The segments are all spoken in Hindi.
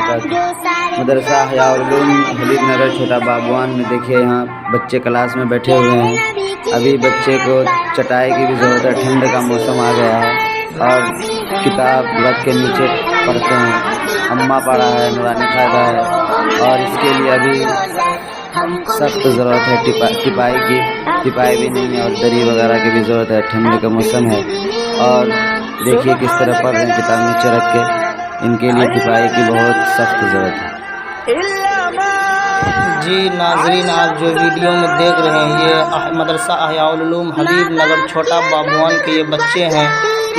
बरकातुहू। मदरसा हयाउल उलूम हबीब नगर छोटा बागवान में देखिए यहाँ बच्चे क्लास में बैठे हुए हैं। अभी बच्चे को चटाई की भी ज़रूरत है, ठंड का मौसम आ गया है और किताब रख के नीचे पढ़ते हैं। अम्मा पढ़ा है, नूरानी कायदा है और इसके लिए अभी सख्त ज़रूरत है टिपाई की। टिपाई भी नहीं है और दरी वगैरह की भी ज़रूरत है, ठंड का मौसम है। और देखिए किस तरह पढ़ रहे हैं किताब नीचे रख के, इनके लिए टिपाई की बहुत सख्त ज़रूरत है। जी नाजरीन, आप जो वीडियो में देख रहे हैं ये मदरसा हयाउल उलूम हबीब नगर छोटा बागवान के ये बच्चे हैं।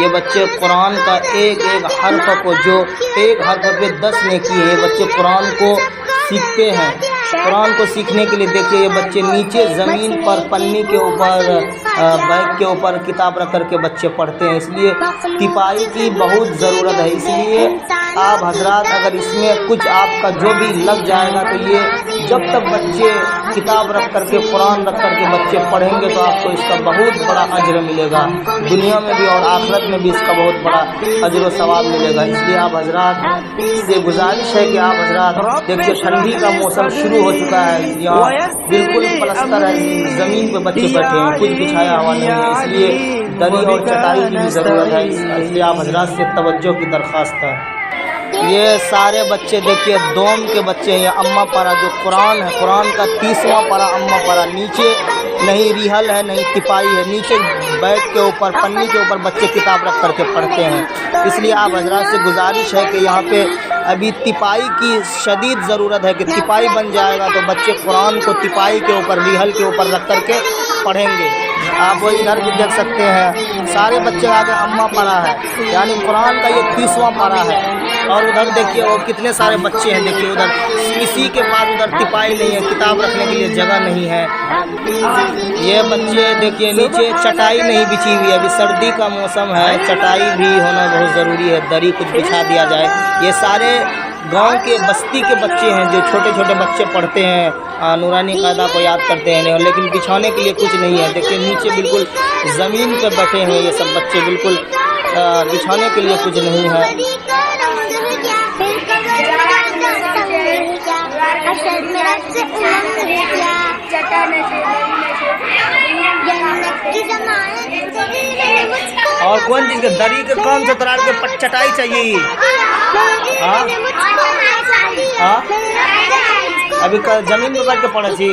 ये बच्चे कुरान का एक एक हर्फ को, जो एक हर्फ पे 10 नेकी है, ये बच्चे कुरान को सीखते हैं। कुरान को सीखने के लिए देखिए ये बच्चे नीचे ज़मीन पर पन्नी के ऊपर बैग के ऊपर किताब रख कर के बच्चे पढ़ते हैं। इसलिए तिपाई की बहुत ज़रूरत है। इसलिए आप हजरात अगर इसमें कुछ आपका जो भी लग जाएगा तो ये जब तक बच्चे किताब रख कर के कुरान रख कर के बच्चे पढ़ेंगे तो आपको इसका बहुत बड़ा अजर मिलेगा, दुनिया में भी और आखिरत में भी इसका बहुत बड़ा अजर व सवाब मिलेगा। इसलिए आप हजरात से गुजारिश है कि आप हजरात देखिए ठंडी का मौसम शुरू हो चुका है, यहाँ बिल्कुल पलस्तर है, ज़मीन पे बच्चे बैठे हैं, कुछ बिछाया हुआ नहीं है। इसलिए दरी और चटाई की भी ज़रूरत है। इसलिए आप हजरात से तवज्जो की दरख्वास्त है। ये सारे बच्चे देखिए दोम के बच्चे हैं। ये अम्मा पारा जो कुरान है, कुरान का 30वां पारा अम्मा पारा, नीचे नहीं रिहल है नहीं तिपाई है, नीचे बैग के ऊपर पन्नी के ऊपर बच्चे किताब रख करके पढ़ते हैं। इसलिए आप हजरात से गुजारिश है कि यहाँ पे अभी तिपाई की शदीद ज़रूरत है कि तिपाई बन जाएगा तो बच्चे कुरान को तिपाई के ऊपर रिहल के ऊपर रख करके पढ़ेंगे। आप वो इधर भी देख सकते हैं सारे बच्चे आगे अम्मा पारा है, यानी कुरान का ये 30वां पारा है। और उधर देखिए वो कितने सारे बच्चे हैं, देखिए उधर किसी के पास उधर तिपाई नहीं है, किताब रखने के लिए जगह नहीं है। ये बच्चे देखिए नीचे चटाई नहीं बिछी हुई है, अभी सर्दी का मौसम है, चटाई भी होना बहुत ज़रूरी है, दरी कुछ बिछा दिया जाए। ये सारे गांव के बस्ती के बच्चे हैं जो छोटे छोटे बच्चे पढ़ते हैं, नूरानी कायदा को याद करते हैं, लेकिन बिछाने के लिए कुछ नहीं है। देखिए नीचे बिल्कुल ज़मीन पे बैठे हैं ये सब बच्चे, बिल्कुल बिछाने के लिए कुछ नहीं है। और कौन चीज़ के दरी के कौन सा तरार के चटाई चाहिए? हाँ अभी जमीन पे बैठ के पढ़े छी।